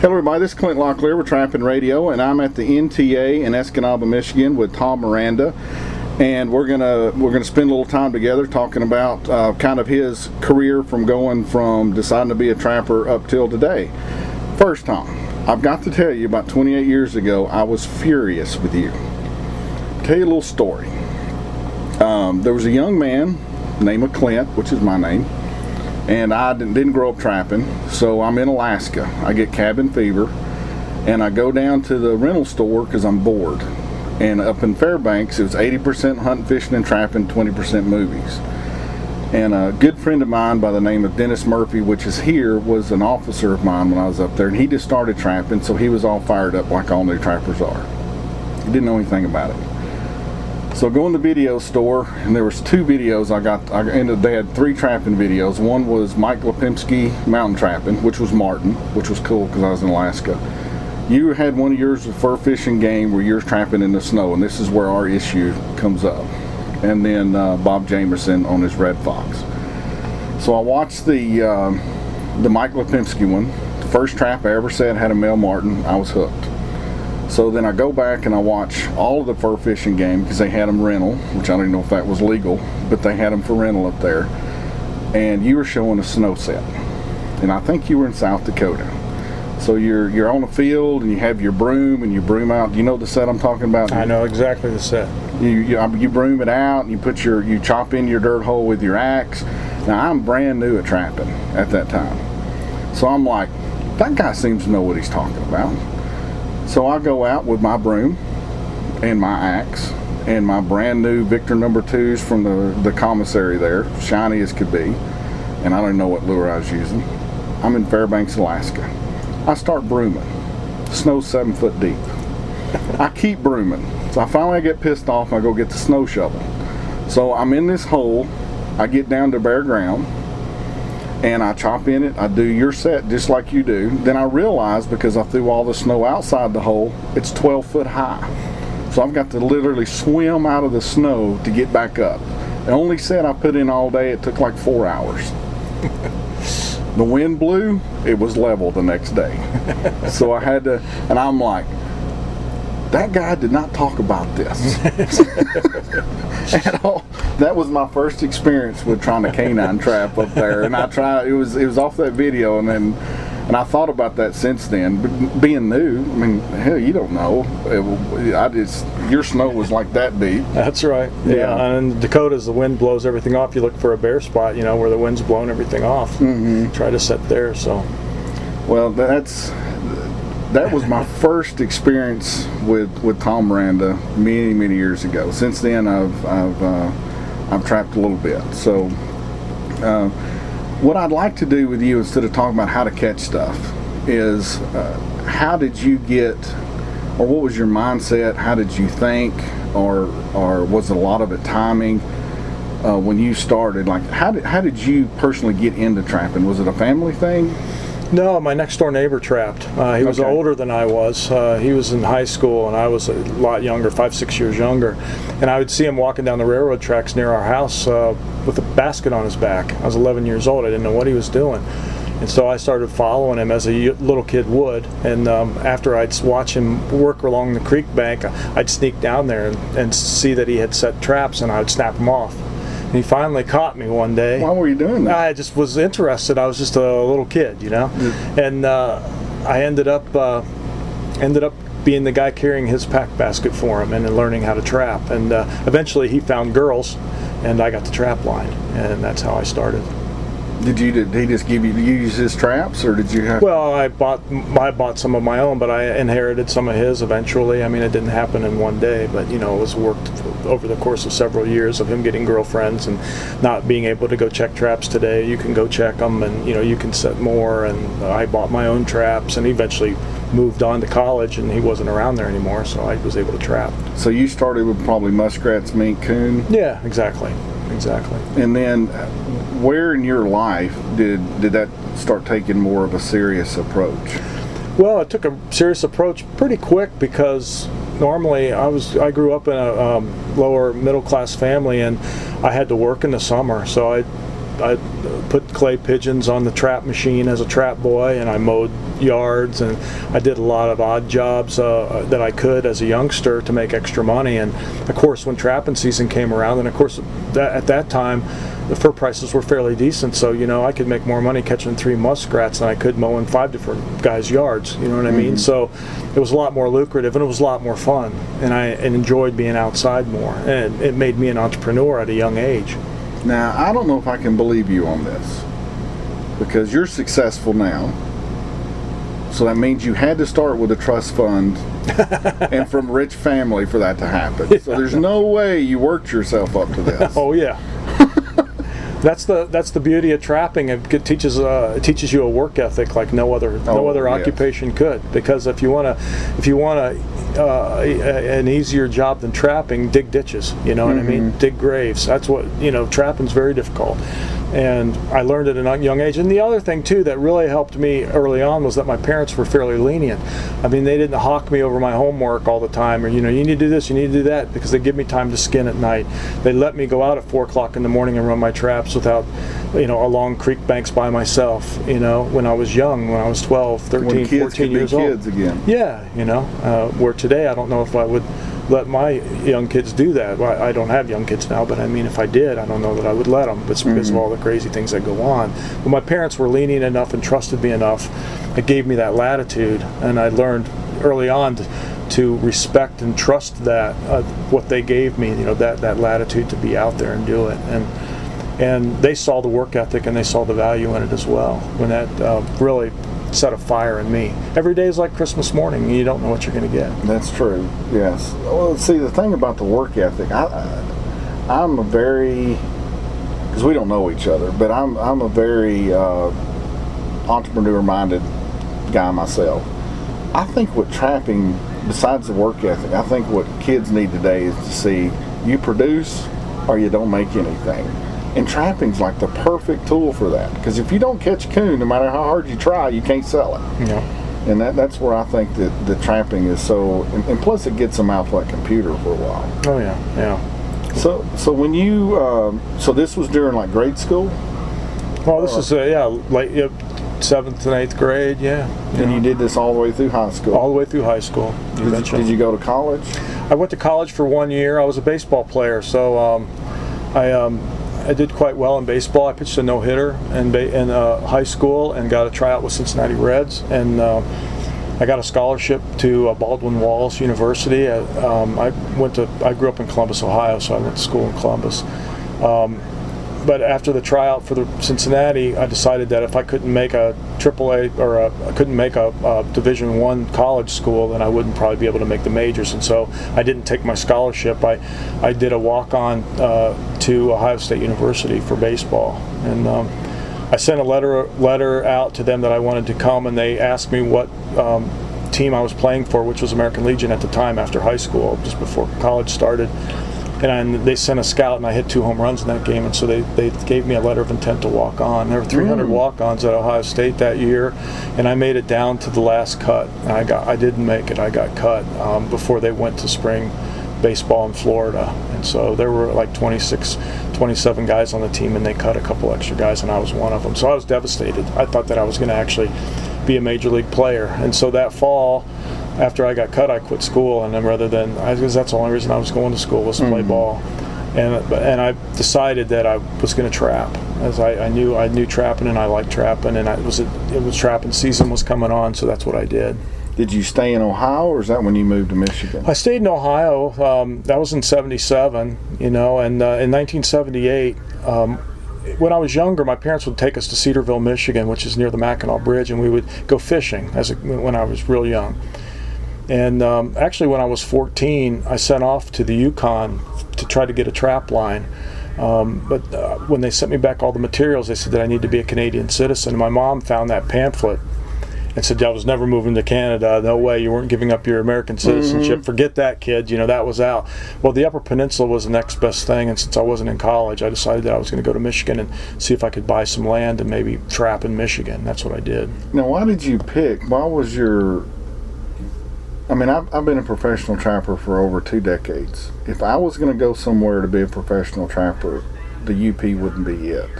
Hello everybody, this is Clint Locklear with Trapping Radio, and I'm at the NTA in Escanaba, Michigan with Tom Miranda, and we're gonna spend a little time together talking about kind of his career from going from deciding to be a trapper up till today. First, Tom, I've got to tell you, about 28 years ago, I was furious with you. I'll tell you a little story. There was a young man named Clint, which is my name, and I didn't grow up trapping, so I'm in Alaska. I get cabin fever, and I go down to the rental store because I'm bored. And up in Fairbanks, it was 80% hunting, fishing, and trapping, 20% movies. And a good friend of mine by the name of Dennis Murphy, which is here, was an officer of mine when I was up there, and he just started trapping, so he was all fired up like all new trappers are. He didn't know anything about it. So I go in the video store, and there was two videos they had three trapping videos. One was Mike Lipinski mountain trapping, which was Martin, which was cool because I was in Alaska. You had one of yours with fur fishing game where you're trapping in the snow, and this is where our issue comes up. And then Bob Jamerson on his red fox. So I watched the Mike Lipinski one. The first trap I ever set had a male martin. I was hooked. So then I go back and I watch all of the fur fishing game because they had them rental, which I don't even know if that was legal, but they had them for rental up there. And you were showing a snow set, and I think you were in South Dakota. So you're on the field and you have your broom and you broom out. Do you know the set I'm talking about? I know exactly the set. You broom it out and you chop in your dirt hole with your axe. Now I'm brand new at trapping at that time, so I'm like, that guy seems to know what he's talking about. So I go out with my broom and my axe and my brand new Victor number 2s from the commissary there, shiny as could be, and I don't know what lure I was using. I'm in Fairbanks, Alaska. I start brooming. The snow's 7 foot deep. I keep brooming. So I finally get pissed off and I go get the snow shovel. So I'm in this hole. I get down to bare ground and I chop in it. I do your set just like you do. Then I realize, because I threw all the snow outside the hole, it's 12 foot high. So I've got to literally swim out of the snow to get back up. The only set I put in all day, it took like 4 hours. The wind blew, it was level the next day. So I had to, and I'm like, that guy did not talk about this at all. That was my first experience with trying to canine trap up there, and it was off that video, and I thought about that since then. But being new, I mean, hell, you don't know. Your snow was like that deep. That's right. Yeah. And in Dakotas, the wind blows everything off. You look for a bare spot, where the wind's blowing everything off. Mm-hmm. Try to set there. So, well, that was my first experience with Tom Miranda many years ago. Since then, I've trapped a little bit. So what I'd like to do with you, instead of talking about how to catch stuff, is how did you get, or what was your mindset? How did you think, or was a lot of it timing when you started? Like, how did you personally get into trapping? Was it a family thing? No, my next door neighbor trapped. He was older than I was. He was in high school and I was a lot younger, 5-6 years younger. And I would see him walking down the railroad tracks near our house with a basket on his back. I was 11 years old. I didn't know what he was doing. And so I started following him as a little kid would. And after I'd watch him work along the creek bank, I'd sneak down there and see that he had set traps, and I would snap them off. He finally caught me one day. Why were you doing that? I just was interested. I was just a little kid, Mm-hmm. And I ended up being the guy carrying his pack basket for him and learning how to trap. And eventually he found girls, and I got the trap line, and that's how I started. Did he just give you to use his traps, or did you have? Well, I bought some of my own, but I inherited some of his eventually. I mean, it didn't happen in one day, but it was worked over the course of several years of him getting girlfriends and not being able to go check traps today. You can go check them, and you can set more. And I bought my own traps, and eventually moved on to college, and he wasn't around there anymore, so I was able to trap. So you started with probably muskrats, mink, coon? Yeah, exactly. And then where in your life did that start taking more of a serious approach? Well, it took a serious approach pretty quick, because normally I grew up in a lower middle class family, and I had to work in the summer, so I put clay pigeons on the trap machine as a trap boy, and I mowed yards, and I did a lot of odd jobs that I could as a youngster to make extra money. And of course, when trapping season came around, and of course at that time the fur prices were fairly decent, so I could make more money catching 3 muskrats than I could mowing 5 different guys' yards. You know what I mean? So it was a lot more lucrative, and it was a lot more fun, and I enjoyed being outside more, and it made me an entrepreneur at a young age. Now, I don't know if I can believe you on this, because you're successful now. So that means you had to start with a trust fund and from a rich family for that to happen. Yeah. So there's no way you worked yourself up to this. Oh yeah. That's the beauty of trapping. It teaches you a work ethic like no other occupation could. Because if you want an easier job than trapping, dig ditches. You know what I mean? Dig graves. That's what trapping's very difficult. And I learned at a young age. And the other thing too that really helped me early on was that my parents were fairly lenient. I mean, they didn't hawk me over my homework all the time, or you need to do this, you need to do that, because they give me time to skin at night. They let me go out at 4 o'clock in the morning and run my traps without, along creek banks by myself. When I was young, when I was 12, 13, 14 years old. Kids again. Yeah, where today I don't know if I would let my young kids do that. Well, I don't have young kids now, but I mean, if I did, I don't know that I would let them. It's because of all the crazy things that go on. But my parents were lenient enough and trusted me enough. It gave me that latitude, and I learned early on to respect and trust that what they gave me. That latitude to be out there and do it. And they saw the work ethic, and they saw the value in it as well. When that really set a fire in me. Every day is like Christmas morning, and you don't know what you're going to get. That's true. Yes. Well, see, the thing about the work ethic, I'm a very, because we don't know each other, but I'm a very entrepreneur-minded guy myself. I think what trapping, besides the work ethic, I think what kids need today is to see you produce or you don't make anything. And trapping's like the perfect tool for that. Because if you don't catch a coon, no matter how hard you try, you can't sell it. Yeah. And that's where I think that the trapping is so, and plus it gets them out to that computer for a while. Oh yeah, yeah. So when you, so this was during like grade school? Well, this is late 7th and 8th grade, yeah. And you did this all the way through high school? All the way through high school. Did you go to college? I went to college for 1 year. I was a baseball player, so I did quite well in baseball. I pitched a no-hitter in high school and got a tryout with Cincinnati Reds, and I got a scholarship to Baldwin Wallace University. I grew up in Columbus, Ohio, so I went to school in Columbus. But after the tryout for the Cincinnati, I decided that if I couldn't make a AAA or I couldn't make a Division I college school, then I wouldn't probably be able to make the majors. And so I didn't take my scholarship. I did a walk-on to Ohio State University for baseball, and I sent a letter out to them that I wanted to come, and they asked me what team I was playing for, which was American Legion at the time after high school, just before college started. And they sent a scout, and I hit 2 home runs in that game, and so they gave me a letter of intent to walk on. There were 300 walk-ons at Ohio State that year, and I made it down to the last cut. And I didn't make it. I got cut before they went to spring baseball in Florida. And so there were like 26, 27 guys on the team, and they cut a couple extra guys, and I was one of them. So I was devastated. I thought that I was going to actually be a major league player. And so that fall, after I got cut, I quit school, and then because that's the only reason I was going to school was to play ball, and I decided that I was going to trap, as I knew trapping, and I liked trapping, and it was trapping season was coming on, so that's what I did. Did you stay in Ohio, or is that when you moved to Michigan? I stayed in Ohio. That was in '77, and in 1978. When I was younger, my parents would take us to Cedarville, Michigan, which is near the Mackinac Bridge, and we would go fishing when I was real young. And actually, when I was 14, I sent off to the Yukon to try to get a trap line. But when they sent me back all the materials, they said that I need to be a Canadian citizen. My mom found that pamphlet and said, I was never moving to Canada. No way, you weren't giving up your American citizenship. Forget that, kid. That was out. Well, the Upper Peninsula was the next best thing, and since I wasn't in college, I decided that I was going to go to Michigan and see if I could buy some land and maybe trap in Michigan. That's what I did. Now, why did you pick? Why was your... I mean, I've been a professional trapper for over 2 decades. If I was going to go somewhere to be a professional trapper, the UP wouldn't be it.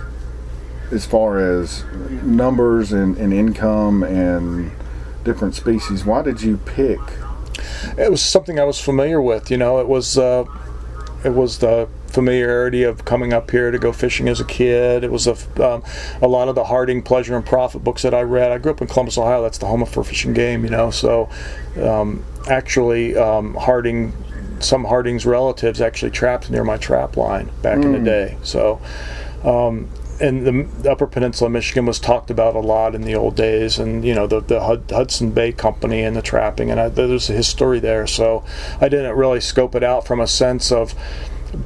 as far as numbers and income and different species. Why did you pick? It was something I was familiar with. It was the familiarity of coming up here to go fishing as a kid. It was a lot of the Harding Pleasure and Profit books that I read. I grew up in Columbus, Ohio. That's the home of fur fishing game. So actually, some Harding's relatives actually trapped near my trap line back in the day. So. And the Upper Peninsula of Michigan was talked about a lot in the old days, and the Hudson Bay Company and the trapping, and there's a history there. So I didn't really scope it out from a sense of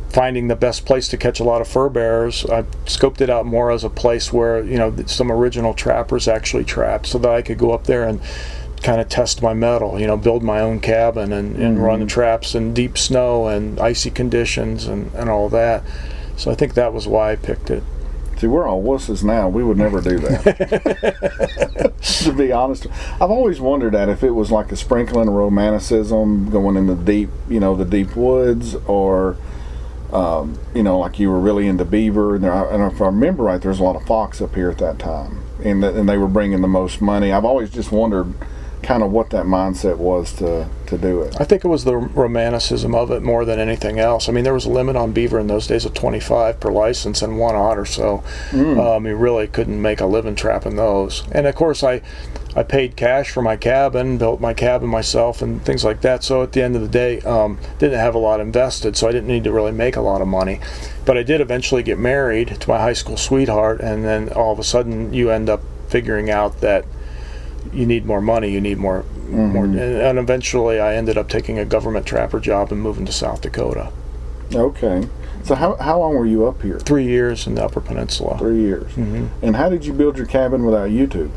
finding the best place to catch a lot of fur bearers. I scoped it out more as a place where some original trappers actually trapped, so that I could go up there and kind of test my mettle, build my own cabin and run the traps in deep snow and icy conditions and all that. So I think that was why I picked it. See, we're all wusses now. We would never do that. To be honest, I've always wondered that if it was like a sprinkling of romanticism going in the deep, the deep woods, or like you were really into beaver. And if I remember right, there's a lot of fox up here at that time, and they were bringing the most money. I've always just wondered kind of what that mindset was to do it. I think it was the romanticism of it more than anything else. I mean, there was a limit on beaver in those days of 25 per license and 1 otter, so you really couldn't make a living trapping those. And of course, I paid cash for my cabin, built my cabin myself and things like that, so at the end of the day, didn't have a lot invested, so I didn't need to really make a lot of money. But I did eventually get married to my high school sweetheart, and then all of a sudden you end up figuring out that you need more money, you need more, and eventually I ended up taking a government trapper job and moving to South Dakota. Okay. So how long were you up here? 3 years in the Upper Peninsula. 3 years. And how did you build your cabin without YouTube?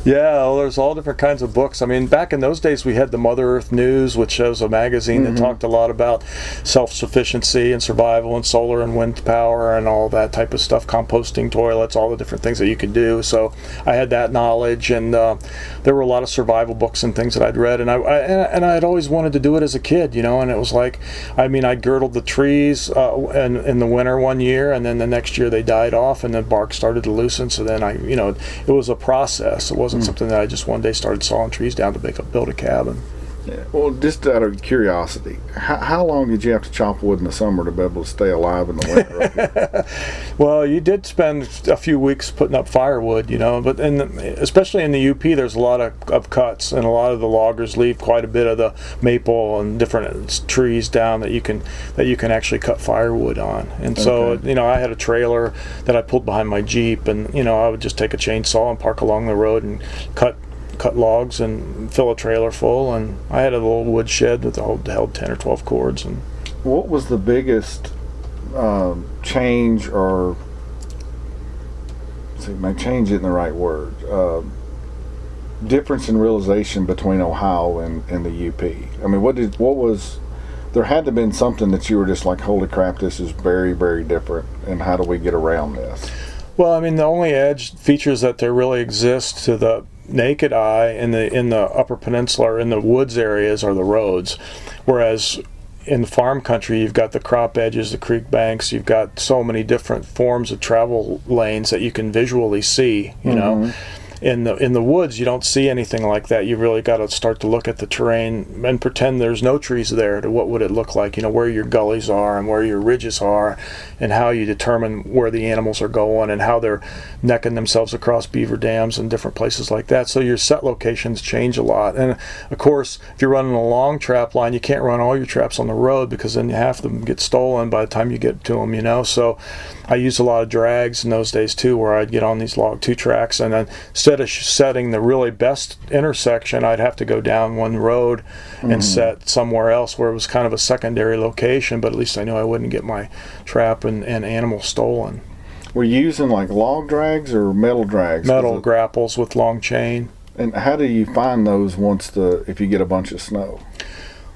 Yeah, well, there's all different kinds of books. I mean, back in those days we had the Mother Earth News, which was a magazine that talked a lot about self-sufficiency and survival and solar and wind power and all that type of stuff, composting toilets, all the different things that you could do. So I had that knowledge, and there were a lot of survival books and things that I'd read, and I had always wanted to do it as a kid, and it was like, I mean, I girdled the trees in the winter one year, and then the next year they died off and the bark started to loosen, so then it was a process. It wasn't something that I just one day started sawing trees down to build a cabin. Yeah. Well, just out of curiosity, how long did you have to chop wood in the summer to be able to stay alive in the winter up here? Well, you did spend a few weeks putting up firewood, but especially in the UP, there's a lot of cuts, and a lot of the loggers leave quite a bit of the maple and different trees down that you can actually cut firewood on. And so, I had a trailer that I pulled behind my Jeep, and I would just take a chainsaw and park along the road and cut logs and fill a trailer full, and I had a little wood shed that held 10 or 12 cords. And what was the biggest change, or change isn't the right word, difference in realization between Ohio and the UP? I mean, what was there had to have been something that you were just like, holy crap, this is very, very different, and how do we get around this? Well, I mean, the only edge features that there really exist to the naked eye in the Upper Peninsula or in the woods areas are the roads, whereas in the farm country you've got the crop edges, the creek banks, you've got so many different forms of travel lanes that you can visually see. In the woods, you don't see anything like that. You really got to start to look at the terrain and pretend there's no trees there. To what would it look like? Where your gullies are and where your ridges are, and how you determine where the animals are going and how they're necking themselves across beaver dams and different places like that. So your set locations change a lot. And of course, if you're running a long trap line, you can't run all your traps on the road, because then half of them get stolen by the time you get to them. So I used a lot of drags in those days too, where I'd get on these log 2 tracks, and then instead of setting the really best intersection, I'd have to go down one road and set somewhere else where it was kind of a secondary location, but at least I knew I wouldn't get my trap and animal stolen. Were you using like log drags or metal drags? Metal grapples with long chain. And how do you find those if you get a bunch of snow?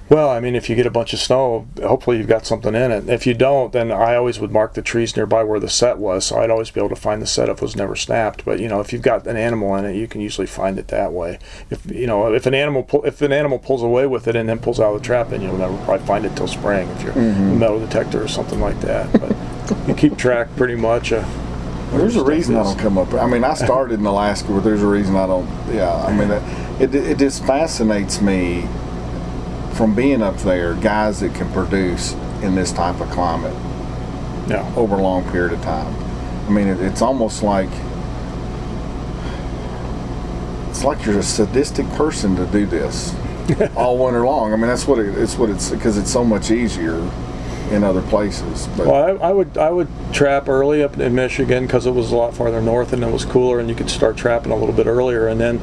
Well, I mean, if you get a bunch of snow, hopefully you've got something in it. If you don't, then I always would mark the trees nearby where the set was, so I'd always be able to find the set if it was never snapped. But if you've got an animal in it, you can usually find it that way. If an animal pulls away with it and then pulls out of the trap, then you'll never probably find it till spring if you're a metal detector or something like that. But you keep track pretty much. There's a reason I don't come up. I mean, I started in Alaska, but there's a reason I don't. Yeah, I mean, it just fascinates me from being up there, guys that can produce in this type of climate over a long period of time. I mean, it's almost like you're a sadistic person to do this all winter long. I mean, that's what it's because it's so much easier in other places. But well, I would trap early up in Michigan because it was a lot farther north and it was cooler and you could start trapping a little bit earlier. And then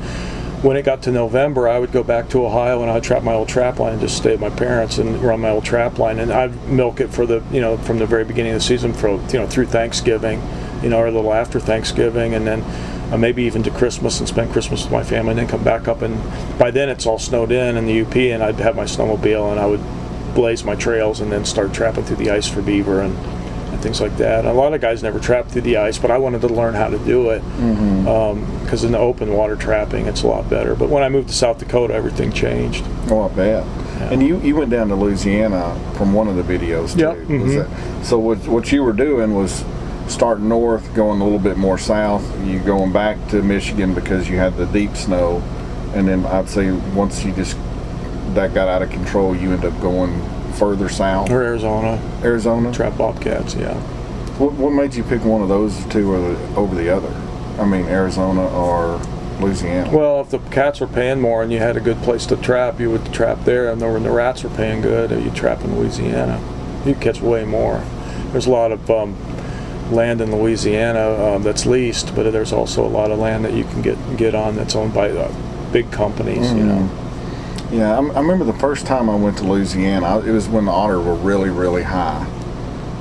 when it got to November, I would go back to Ohio and I'd trap my old trap line and just stay at my parents and run my old trap line. And I'd milk it for the from the very beginning of the season for through Thanksgiving, or a little after Thanksgiving, and then maybe even to Christmas and spend Christmas with my family, and then come back up. And by then it's all snowed in the UP, and I'd have my snowmobile and I would blaze my trails and then start trapping through the ice for beaver and things like that. A lot of guys never trapped through the ice, but I wanted to learn how to do it because in the open water trapping it's a lot better. But when I moved to South Dakota, everything changed. Oh, I bet. Yeah. And you went down to Louisiana from one of the videos too. Yep. Mm-hmm. So what you were doing was starting north, going a little bit more south. You going back to Michigan because you had the deep snow, and then I'd say once that got out of control, you end up going further south. Or Arizona. Arizona? Trap bobcats, yeah. What made you pick one of those two over the other? I mean, Arizona or Louisiana? Well, if the cats were paying more and you had a good place to trap, you would trap there. And when the rats were paying good, you'd trap in Louisiana. You'd catch way more. There's a lot of land in Louisiana that's leased, but there's also a lot of land that you can get on that's owned by big companies, Yeah, I remember the first time I went to Louisiana, it was when the otter were really, really high.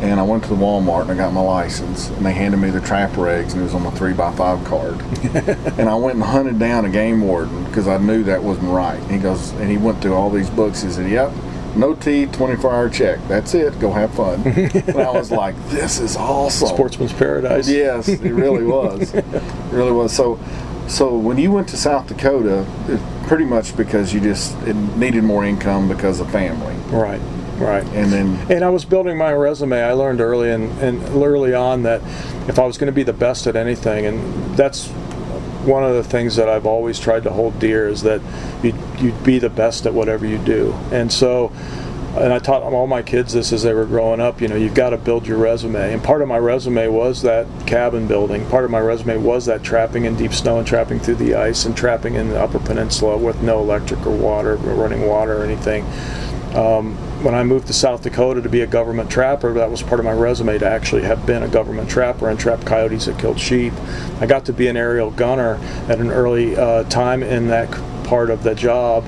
And I went to the Walmart and I got my license, and they handed me the trapper eggs, and it was on my 3x5 card. And I went and hunted down a game warden because I knew that wasn't right. And he goes, and he went through all these books. He said, "Yep, no teeth, 24-hour check. That's it. Go have fun." And I was like, "This is awesome." Sportsman's paradise. Yes, it really was. It really was. So when you went to South Dakota, pretty much because you needed more income because of family. Right. And I was building my resume. I learned early on that if I was going to be the best at anything, and that's one of the things that I've always tried to hold dear, is that you'd be the best at whatever you do. And so, and I taught all my kids this as they were growing up, you've got to build your resume. And part of my resume was that cabin building. Part of my resume was that trapping in deep snow and trapping through the ice and trapping in the Upper Peninsula with no electric or water, or running water or anything. When I moved to South Dakota to be a government trapper, that was part of my resume, to actually have been a government trapper and trapped coyotes that killed sheep. I got to be an aerial gunner at an early time in that part of the job,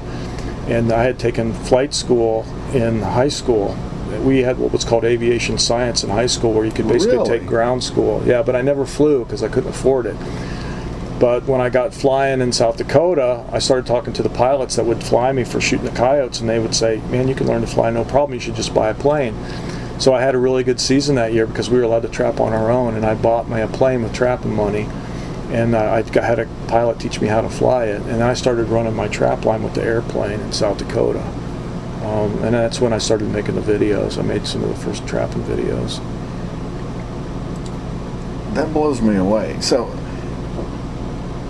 and I had taken flight school in high school. We had what was called aviation science in high school, where you could basically take ground school. Yeah, but I never flew because I couldn't afford it. But when I got flying in South Dakota, I started talking to the pilots that would fly me for shooting the coyotes, and they would say, "Man, you can learn to fly, no problem. You should just buy a plane." So I had a really good season that year because we were allowed to trap on our own, and I bought me a plane with trapping money, and I had a pilot teach me how to fly it, and I started running my trap line with the airplane in South Dakota. And that's when I started making the videos. I made some of the first trapping videos. That blows me away. So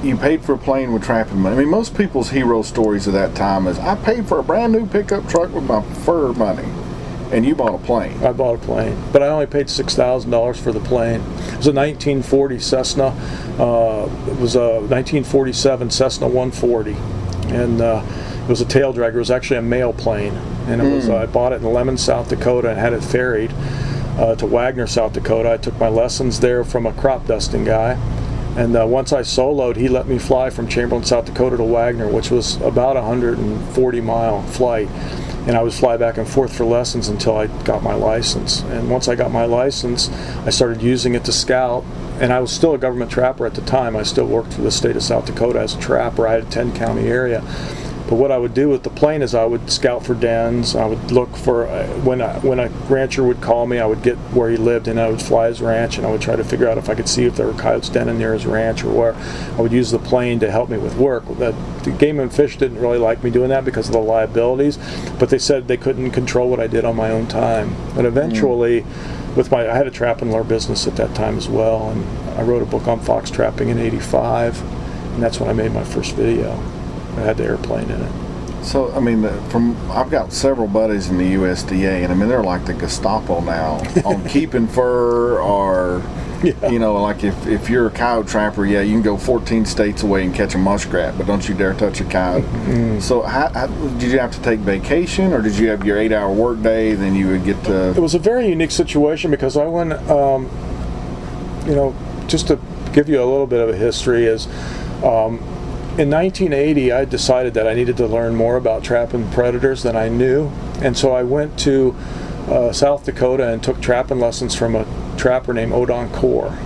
you paid for a plane with trapping money. I mean, most people's hero stories of that time is, "I paid for a brand new pickup truck with my fur money," and you bought a plane. I bought a plane, but I only paid $6,000 for the plane. It was a 1940 Cessna. It was a 1947 Cessna 140, and it was a tail dragger. It was actually a mail plane, and it was. I bought it in Lemon, South Dakota, and had it ferried to Wagner, South Dakota. I took my lessons there from a crop dusting guy. And once I soloed, he let me fly from Chamberlain, South Dakota to Wagner, which was about a 140-mile flight. And I would fly back and forth for lessons until I got my license. And once I got my license, I started using it to scout. And I was still a government trapper at the time. I still worked for the state of South Dakota as a trapper. I had a 10-county area. But what I would do with the plane is I would scout for dens. I would look for, when a rancher would call me, I would get where he lived, and I would fly his ranch, and I would try to figure out if I could see if there were coyotes denning near his ranch, or where. I would use the plane to help me with work. The Game and Fish didn't really like me doing that because of the liabilities, but they said they couldn't control what I did on my own time. But eventually, I had a trap and lure business at that time as well, and I wrote a book on fox trapping in '85, and that's when I made my first video. It had the airplane in it. So, I mean, I've got several buddies in the USDA, and I mean, they're like the Gestapo now on keeping fur, or, you know, like if you're a coyote trapper, yeah, you can go 14 states away and catch a muskrat, but don't you dare touch a coyote. So, how did you have to take vacation, or did you have your 8-hour work day, then you would get to... It was a very unique situation because I went, you know, just to give you a little bit of a history is... in 1980, I decided that I needed to learn more about trapping predators than I knew, and so I went to South Dakota and took trapping lessons from a trapper named Odon Core.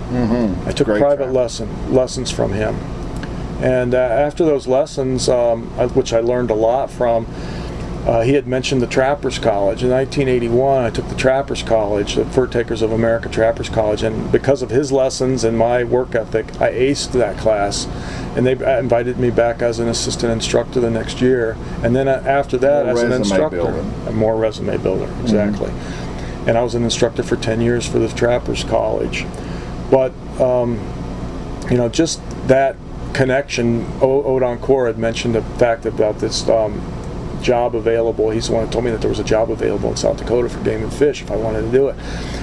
I took private lessons from him, and after those lessons, which I learned a lot from, he had mentioned the Trappers College. In 1981, I took the Trappers College, the Fur Takers of America Trappers College, and because of his lessons and my work ethic, I aced that class, and they invited me back as an assistant instructor the next year. And then after that, as an instructor, a more resume builder, exactly. And I was an instructor for 10 years for the Trappers College. But, you know, just that connection, Odon Core had mentioned the fact about this job available. He's the one that told me that there was a job available in South Dakota for game and fish if I wanted to do it.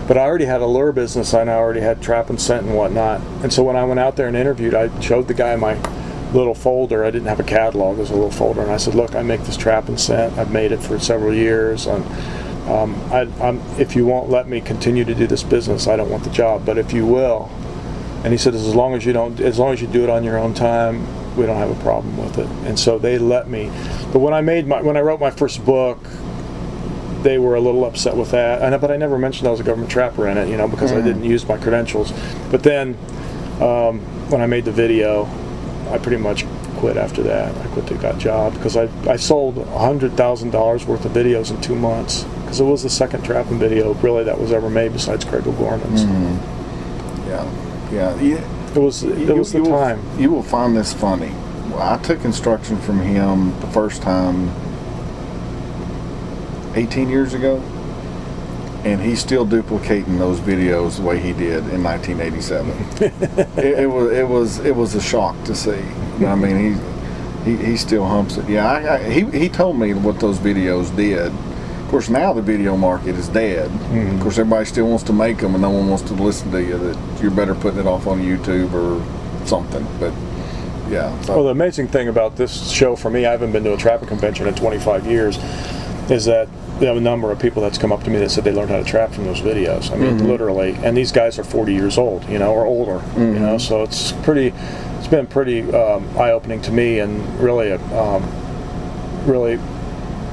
But I already had a lure business, and I already had trap and scent and whatnot. And so when I went out there and interviewed, I showed the guy my little folder. I didn't have a catalog, it was a little folder, and I said, look, I make this trap and scent. I've made it for several years, and if you won't let me continue to do this business, I don't want the job, but if you will. And he said, as long as you do it on your own time, we don't have a problem with it. And so they let me. But when I wrote my first book, they were a little upset with that. But I never mentioned I was a government trapper in it, you know, because I didn't use my credentials. But then when I made the video, I pretty much quit after that. I quit that job because I sold $100,000 worth of videos in 2 months, because it was the second trapping video really that was ever made besides Craig O'Gorman's. Yeah. It was the time. You will find this funny. I took instruction from him the first time 18 years ago, and he's still duplicating those videos the way he did in 1987. it was a shock to see. I mean, he still humps it. Yeah, he told me what those videos did. Of course, now the video market is dead. Of course, everybody still wants to make them, and no one wants to listen to you. That you're better putting it off on YouTube or something. But yeah. So. Well, the amazing thing about this show for me, I haven't been to a trapping convention in 25 years, is that we have a number of people that's come up to me that said they learned how to trap from those videos. I mean, literally. And these guys are 40 years old, you know, or older. You know, so it's been pretty eye-opening to me, and really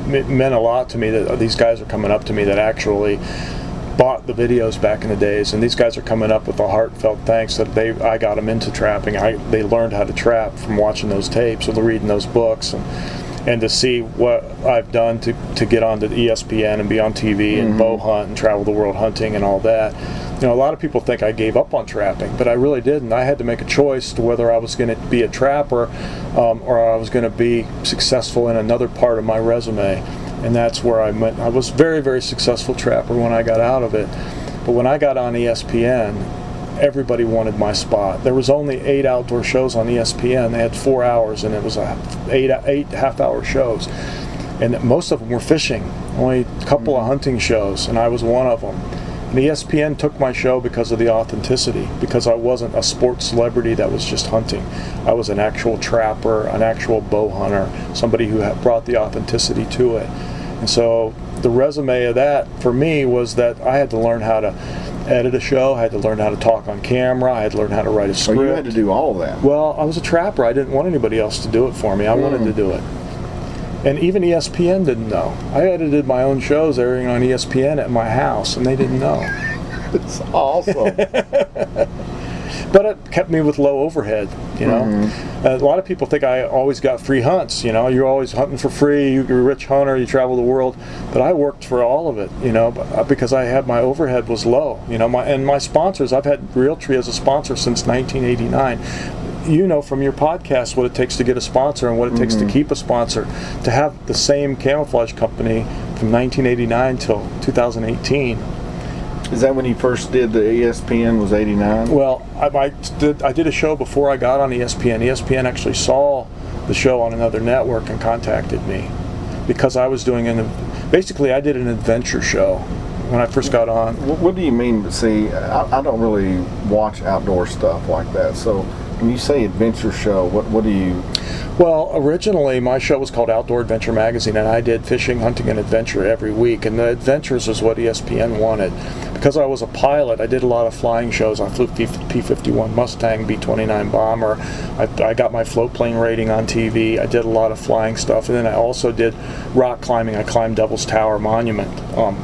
meant a lot to me that these guys are coming up to me that actually bought the videos back in the days, and these guys are coming up with a heartfelt thanks that I got them into trapping. They learned how to trap from watching those tapes or reading those books, and to see what I've done to get on to ESPN and be on TV and bow hunt and travel the world hunting and all that. You know, a lot of people think I gave up on trapping, but I really didn't. I had to make a choice to whether I was going to be a trapper or I was going to be successful in another part of my resume. And that's where I went. I was very, very successful trapper when I got out of it. But when I got on ESPN, everybody wanted my spot. There was only 8 outdoor shows on ESPN. They had 4 hours, and it was eight half-hour shows. And most of them were fishing. Only a couple of hunting shows, and I was one of them. And ESPN took my show because of the authenticity, because I wasn't a sports celebrity that was just hunting. I was an actual trapper, an actual bow hunter, somebody who had brought the authenticity to it. And so the resume of that for me was that I had to learn how to edit a show, I had to learn how to talk on camera, I had to learn how to write a script. So you had to do all of that? Well, I was a trapper. I didn't want anybody else to do it for me. I wanted to do it. And even ESPN didn't know. I edited my own shows airing on ESPN at my house, and they didn't know. It's awesome. But it kept me with low overhead, you know. A lot of people think I always got free hunts, you know. You're always hunting for free, you're a rich hunter, you travel the world. But I worked for all of it, you know, because I had my overhead was low, you know. My sponsors, I've had Realtree as a sponsor since 1989. You know from your podcast what it takes to get a sponsor and what it takes to keep a sponsor. To have the same camouflage company from 1989 till 2018, Is that when you first did the ESPN, was 89? Well, I did a show before I got on ESPN. ESPN actually saw the show on another network and contacted me because I was doing basically I did an adventure show when I first got on. What do you mean? See, I don't really watch outdoor stuff like that. So when you say adventure show, what do you... Well, originally my show was called Outdoor Adventure Magazine, and I did fishing, hunting, and adventure every week. And the adventures is what ESPN wanted. Because I was a pilot, I did a lot of flying shows. I flew P-51 Mustang, B-29 Bomber. I got my float plane rating on TV. I did a lot of flying stuff. And then I also did rock climbing. I climbed Devil's Tower Monument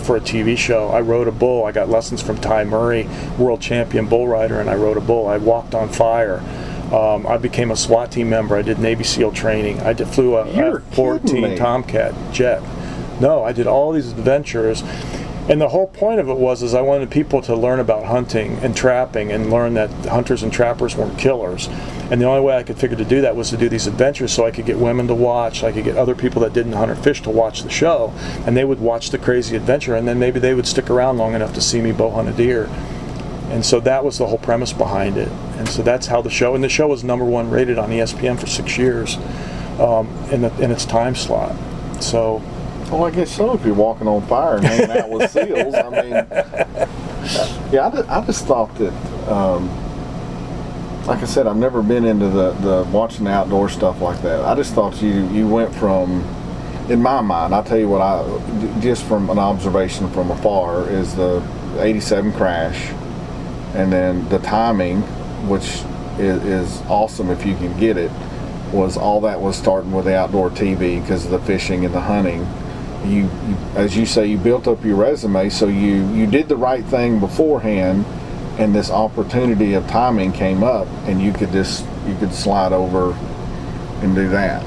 for a TV show. I rode a bull. I got lessons from Ty Murray, world champion bull rider, and I rode a bull. I walked on fire. I became a SWAT team member. I did Navy SEAL training. flew a F-14 Tomcat jet. No, I did all these adventures. And the whole point of it was I wanted people to learn about hunting and trapping and learn that hunters and trappers weren't killers. And the only way I could figure to do that was to do these adventures so I could get women to watch, so I could get other people that didn't hunt or fish to watch the show. And they would watch the crazy adventure, and then maybe they would stick around long enough to see me bow hunt a deer. And so that was the whole premise behind it. And so that's how the show was #1 rated on ESPN for 6 years in its time slot. So, well, I guess so. If you're walking on fire and hanging out with seals, I mean, yeah, I just thought that, like I said, I've never been into the watching the outdoor stuff like that. I just thought you went from, in my mind, I'll tell you what just from an observation from afar, is the 87 crash. And then the timing, which is awesome if you can get it, was all that was starting with the outdoor TV because of the fishing and the hunting. You, as you say, you built up your resume, so you did the right thing beforehand, and this opportunity of timing came up, and you could slide over and do that.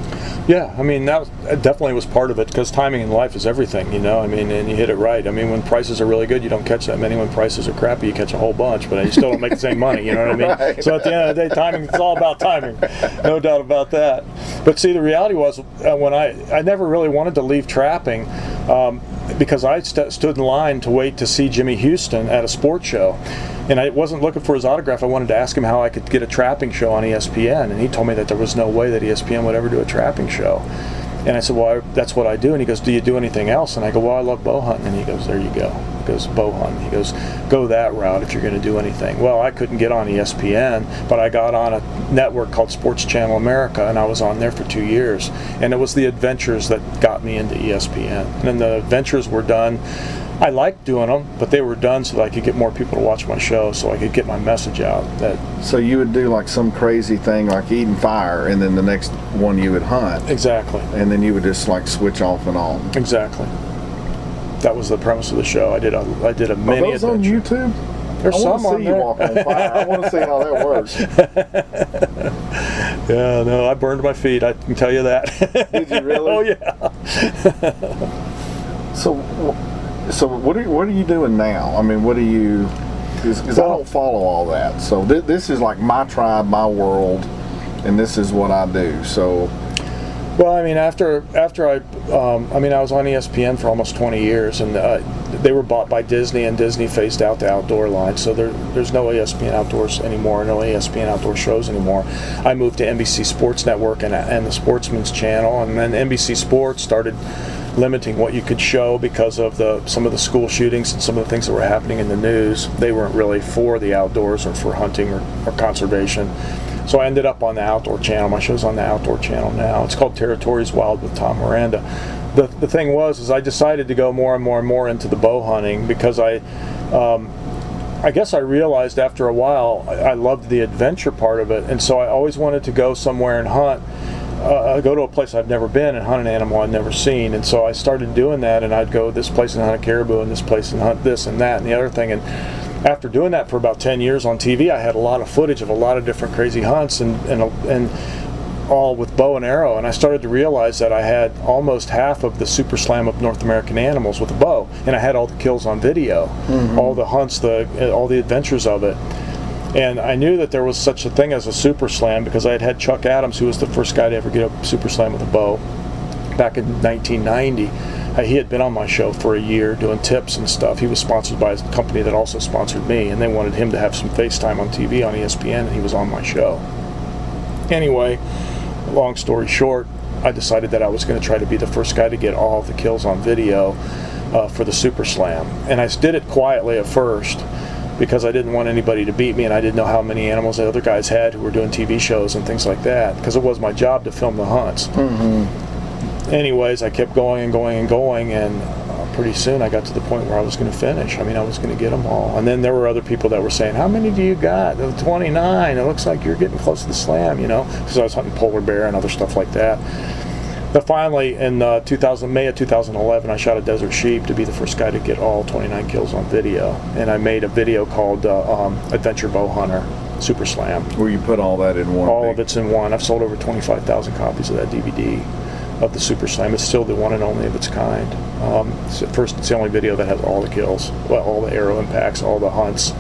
Yeah, I mean, that definitely was part of it, because timing in life is everything, you know. I mean, and you hit it right. I mean, when prices are really good, you don't catch that many. When prices are crappy, you catch a whole bunch, but you still don't make the same money, you know what I mean? Right. So at the end of the day, timing, it's all about timing. No doubt about that. But see, the reality was, when I never really wanted to leave trapping, because I stood in line to wait to see Jimmy Houston at a sports show. And I wasn't looking for his autograph. I wanted to ask him how I could get a trapping show on ESPN. And he told me that there was no way that ESPN would ever do a trapping show. And I said, well, that's what I do. And he goes, do you do anything else? And I go, well, I love bow hunting. And he goes, there you go. He goes, bow hunting. He goes, go that route if you're going to do anything. Well, I couldn't get on ESPN, but I got on a network called Sports Channel America, and I was on there for 2 years. And it was the adventures that got me into ESPN. And then the adventures were done. I liked doing them, but they were done so that I could get more people to watch my show, so I could get my message out. So you would do like some crazy thing like eating fire, and then the next one you would hunt. Exactly. And then you would just like switch off and on. Exactly. That was the premise of the show. I did a mini adventure. Are those on YouTube? There's some on there. I want to see you walk on fire. I want to see how that works. Yeah, no, I burned my feet. I can tell you that. Did you really? Oh yeah. So what are you doing now? I mean, what do you? Because I don't follow all that. So this is like my tribe, my world, and this is what I do. So. Well, I mean, after I was on ESPN for almost 20 years, and they were bought by Disney, and Disney phased out the outdoor line, so there's no ESPN Outdoors anymore, no ESPN Outdoor shows anymore. I moved to NBC Sports Network and the Sportsman's Channel, and then NBC Sports started limiting what you could show because of some of the school shootings and some of the things that were happening in the news. They weren't really for the outdoors or for hunting or conservation. So I ended up on the Outdoor Channel. My show's on the Outdoor Channel now. It's called Territories Wild with Tom Miranda. The thing was I decided to go more and more and more into the bow hunting because I guess I realized after a while I loved the adventure part of it, and so I always wanted to go somewhere and hunt. Go to a place I've never been and hunt an animal I've never seen, and so I started doing that, and I'd go this place and hunt a caribou, and this place and hunt this and that and the other thing. And after doing that for about 10 years on TV, I had a lot of footage of a lot of different crazy hunts and all with bow and arrow, and I started to realize that I had almost half of the Super Slam of North American animals with a bow, and I had all the kills on video, all the hunts, all the adventures of it. And I knew that there was such a thing as a Super Slam because I had Chuck Adams, who was the first guy to ever get a Super Slam with a bow back in 1990. he had been on my show for a year doing tips and stuff. He was sponsored by a company that also sponsored me, and they wanted him to have some FaceTime on TV on ESPN, and he was on my show. Anyway, long story short, I decided that I was going to try to be the first guy to get all of the kills on video for the Super Slam. And I did it quietly at first because I didn't want anybody to beat me, and I didn't know how many animals the other guys had who were doing TV shows and things like that, because it was my job to film the hunts. Anyways, I kept going and going and going, and pretty soon I got to the point where I was going to finish. I mean, I was going to get them all. And then there were other people that were saying, how many do you got? 29. It looks like you're getting close to the slam, you know, because I was hunting polar bear and other stuff like that. But finally, in May of 2011, I shot a desert sheep to be the first guy to get all 29 kills on video. And I made a video called Adventure Bow Hunter Super Slam. Where you put all that in one? All of it's in one. I've sold over 25,000 copies of that DVD of the Super Slam. It's still the one and only of its kind. It's the only video that has all the kills, well, all the arrow impacts, all the hunts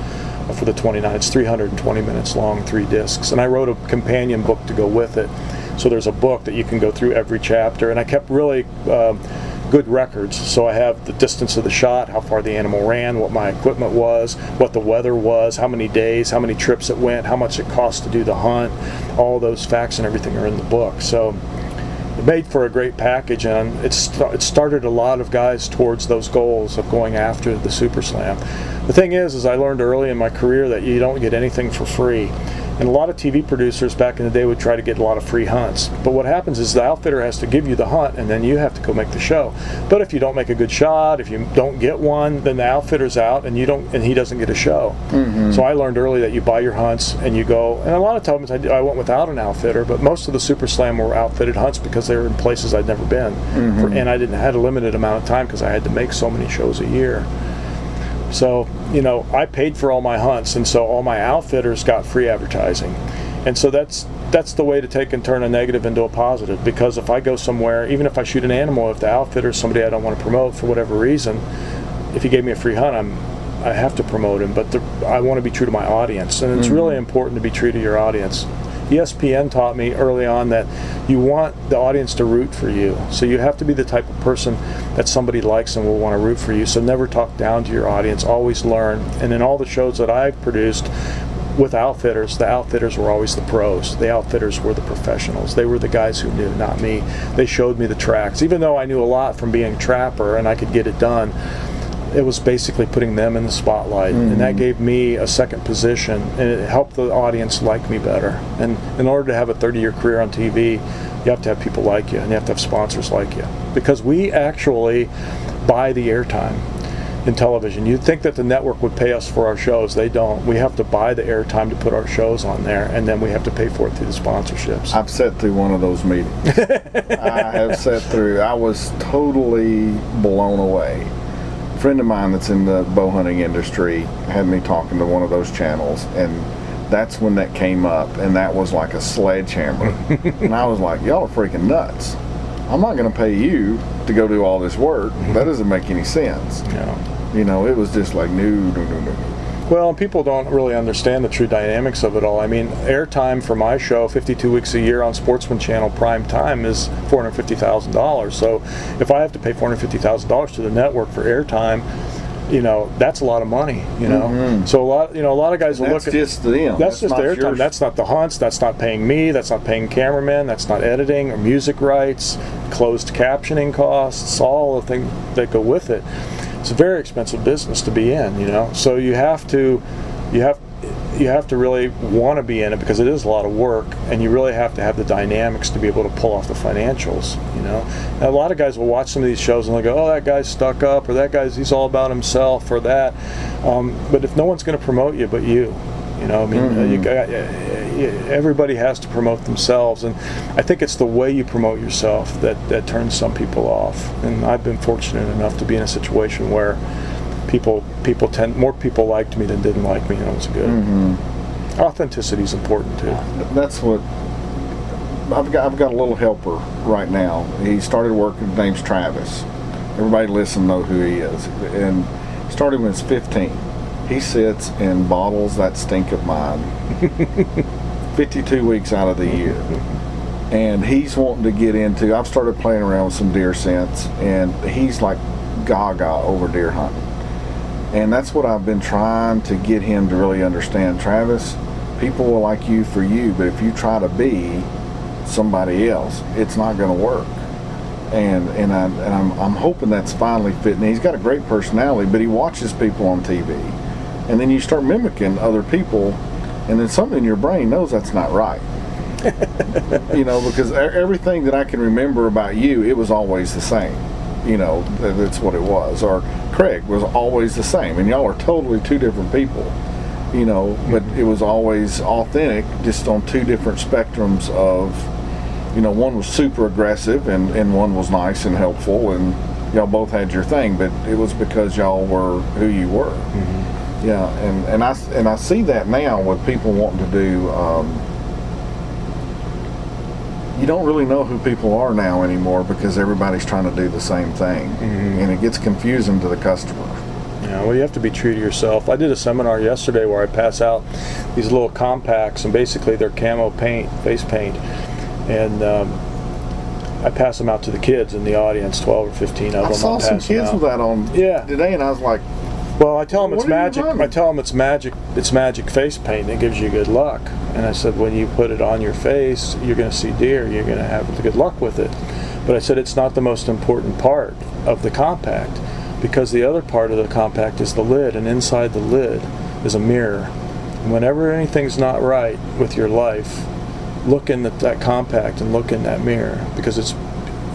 for the 29. It's 320 minutes long, 3 discs. And I wrote a companion book to go with it. So there's a book that you can go through every chapter. And I kept really good records. So I have the distance of the shot, how far the animal ran, what my equipment was, what the weather was, how many days, how many trips it went, how much it cost to do the hunt. All those facts and everything are in the book. So it made for a great package, and it started a lot of guys towards those goals of going after the Super Slam. The thing is I learned early in my career that you don't get anything for free. And a lot of TV producers back in the day would try to get a lot of free hunts. But what happens is the outfitter has to give you the hunt, and then you have to go make the show. But if you don't make a good shot, if you don't get one, then the outfitter's out, and he doesn't get a show. So I learned early that you buy your hunts and you go. And a lot of times I went without an outfitter, but most of the Super Slam were outfitted hunts because they were in places I'd never been, and I had a limited amount of time because I had to make so many shows a year. So, you know, I paid for all my hunts, and so all my outfitters got free advertising. And so that's the way to take and turn a negative into a positive, because if I go somewhere, even if I shoot an animal, if the outfitter is somebody I don't want to promote for whatever reason, if he gave me a free hunt, I have to promote him, but I want to be true to my audience, and it's really important to be true to your audience. ESPN taught me early on that you want the audience to root for you. So you have to be the type of person that somebody likes and will want to root for you. So never talk down to your audience, always learn. And in all the shows that I've produced with outfitters, the outfitters were always the pros. The outfitters were the professionals. They were the guys who knew, not me. They showed me the tracks. Even though I knew a lot from being a trapper and I could get it done, it was basically putting them in the spotlight, and that gave me a second position, and it helped the audience like me better. And in order to have a 30-year career on TV, you have to have people like you, and you have to have sponsors like you, because we actually buy the airtime in television. You'd think that the network would pay us for our shows. They don't. We have to buy the airtime to put our shows on there, and then we have to pay for it through the sponsorships. I've sat through one of those meetings. I have sat through. I was totally blown away. A friend of mine that's in the bow hunting industry had me talking to one of those channels, and that's when that came up, and that was like a sledgehammer. And I was like, y'all are freaking nuts. I'm not going to pay you to go do all this work. That doesn't make any sense. Yeah. You know, it was just like, no. Well, people don't really understand the true dynamics of it all. I mean, airtime for my show, 52 weeks a year on Sportsman Channel prime time, is $450,000. So if I have to pay $450,000 to the network for airtime, you know, that's a lot of money, you know. So a lot of guys will look at just them. That's just the airtime. That's not the hunts. That's not paying me. That's not paying cameramen. That's not editing or music rights, closed captioning costs, all the things that go with it. It's a very expensive business to be in, you know. So you have to really want to be in it, because it is a lot of work, and you really have to have the dynamics to be able to pull off the financials, you know. And a lot of guys will watch some of these shows and they'll go, oh, that guy's stuck up, or that he's all about himself, or that. But if no one's going to promote you but you know, I mean, everybody has to promote themselves, and I think it's the way you promote yourself that turns some people off. And I've been fortunate enough to be in a situation where more people liked me than didn't like me, and it was good. Authenticity is important too. That's what I've got a little helper right now. He started working. His name's Travis. Everybody listen know who he is, and started when he was 15. He sits in bottles that stink of mine 52 weeks out of the year. and he's wanting to get into. I've started playing around with some deer scents, and he's like gaga over deer hunting. And that's what I've been trying to get him to really understand. Travis, people will like you for you, but if you try to be somebody else, it's not going to work. And I'm hoping that's finally fitting. He's got a great personality, but he watches people on TV, and then you start mimicking other people, and then something in your brain knows that's not right. Because everything that I can remember about you, it was always the same. That's what it was. Or Craig was always the same, and y'all are totally two different people. But it was always authentic, just on two different spectrums of, one was super aggressive and one was nice and helpful, and y'all both had your thing, but it was because y'all were who you were. Mm-hmm. Yeah, and I see that now with people wanting to do. You don't really know who people are now anymore because everybody's trying to do the same thing, and it gets confusing to the customer. Yeah, well, you have to be true to yourself. I did a seminar yesterday where I pass out these little compacts, and basically they're camo paint, face paint, and I pass them out to the kids in the audience, 12 or 15 of them. I saw some kids with that on today, and I was like, well, I tell them it's magic. I tell them it's magic. It's magic face paint that gives you good luck. And I said, when you put it on your face, you're going to see deer. You're going to have good luck with it. But I said it's not the most important part of the compact, because the other part of the compact is the lid, and inside the lid is a mirror. And whenever anything's not right with your life, look in that compact and look in that mirror, because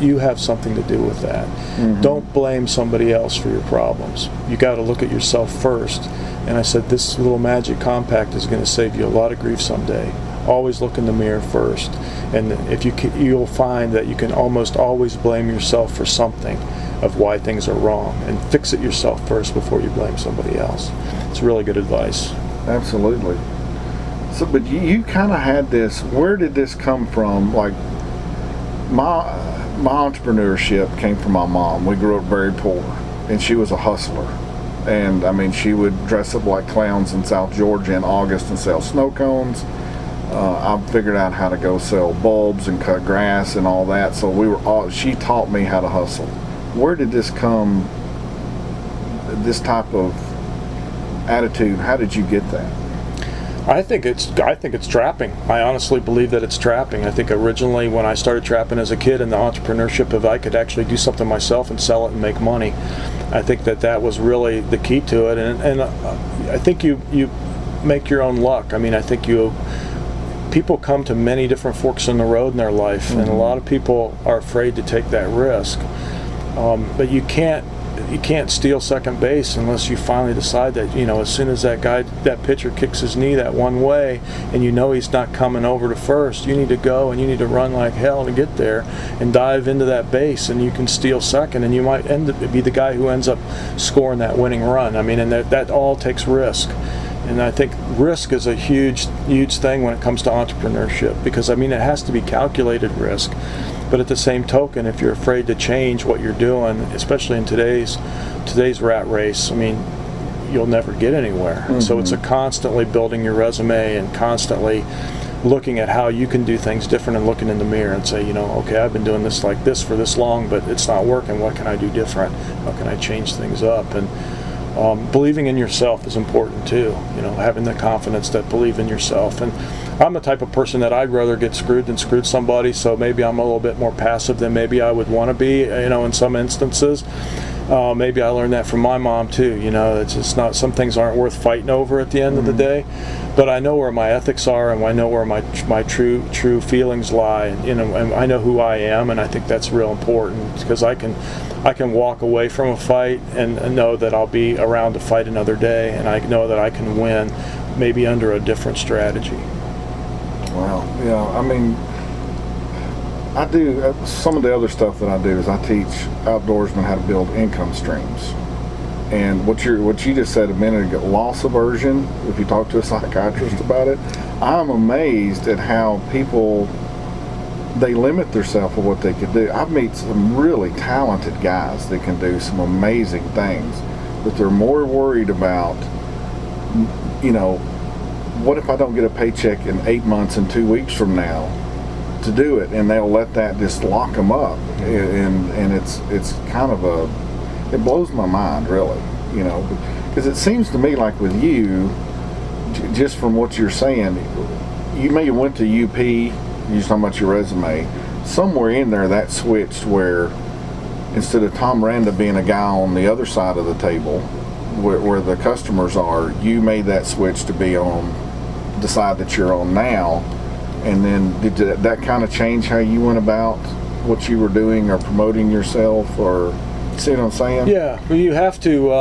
you have something to do with that. Mm-hmm. Don't blame somebody else for your problems. You got to look at yourself first. And I said, this little magic compact is going to save you a lot of grief someday. Always look in the mirror first. And if you'll find that you can almost always blame yourself for something of why things are wrong, and fix it yourself first before you blame somebody else. It's really good advice. Absolutely. So, but you kind of had this. Where did this come from? Like, my entrepreneurship came from my mom. We grew up very poor, and she was a hustler. And I mean, she would dress up like clowns in South Georgia in August and sell snow cones. I figured out how to go sell bulbs and cut grass and all that. So she taught me how to hustle. Where did this come? This type of attitude. How did you get that? I think it's trapping. I honestly believe that it's trapping. I think originally when I started trapping as a kid in the entrepreneurship, if I could actually do something myself and sell it and make money, I think that was really the key to it. And I think you make your own luck. I mean, I think people come to many different forks in the road in their life, and a lot of people are afraid to take that risk. But you can't steal second base unless you finally decide that, as soon as that pitcher kicks his knee that one way, and he's not coming over to first, you need to go and you need to run like hell to get there and dive into that base, and you can steal second, and you might be the guy who ends up scoring that winning run. I mean, and that all takes risk. And I think risk is a huge thing when it comes to entrepreneurship, because I mean, it has to be calculated risk. But at the same token, if you're afraid to change what you're doing, especially in today's rat race, I mean, you'll never get anywhere. Mm-hmm. So it's a constantly building your resume and constantly looking at how you can do things different, and looking in the mirror and say, okay, I've been doing this like this for this long, but it's not working. What can I do different? How can I change things up? And believing in yourself is important too. Having the confidence that believe in yourself. And I'm the type of person that I'd rather get screwed than screwed somebody, so maybe I'm a little bit more passive than maybe I would want to be, in some instances. Maybe I learned that from my mom too. It's just not, some things aren't worth fighting over at the end of the day. But I know where my ethics are, and I know where my true feelings lie, and I know who I am, and I think that's real important, because I can walk away from a fight and know that I'll be around to fight another day, and I know that I can win, maybe under a different strategy. Wow. Yeah, I mean, I do some of the other stuff that I do is I teach outdoorsmen how to build income streams. And what you just said a minute ago, loss aversion, if you talk to a psychiatrist about it, I'm amazed at how people, they limit themselves of what they could do. I've met some really talented guys that can do some amazing things, but they're more worried about, what if I don't get a paycheck in 8 months and 2 weeks from now? to do it, and they'll let that just lock them up, and it's kind of it blows my mind, really, because it seems to me like with you, just from what you're saying, you may have went to UP, you're talking about your resume, somewhere in there that switched where instead of Tom Miranda being a guy on the other side of the table where the customers are, you made that switch to be on the side that you're on now. And then did that kind of change how you went about what you were doing or promoting yourself, or see what I'm saying? Yeah, well, you have to.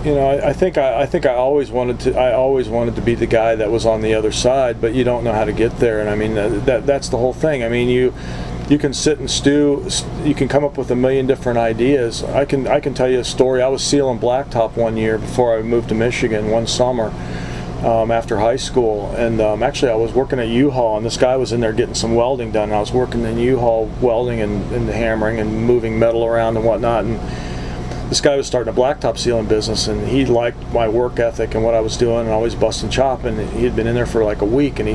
I think I always wanted to be the guy that was on the other side, but you don't know how to get there. And I mean that's the whole thing. I mean you can sit and stew. You can come up with a million different ideas. I can tell you a story. I was sealing blacktop one year before I moved to Michigan one summer. After high school, and actually I was working at U-Haul, and this guy was in there getting some welding done, and I was working in U-Haul welding and hammering and moving metal around and whatnot, and this guy was starting a blacktop sealing business, and he liked my work ethic and what I was doing and always busting chop, and he had been in there for like a week, and he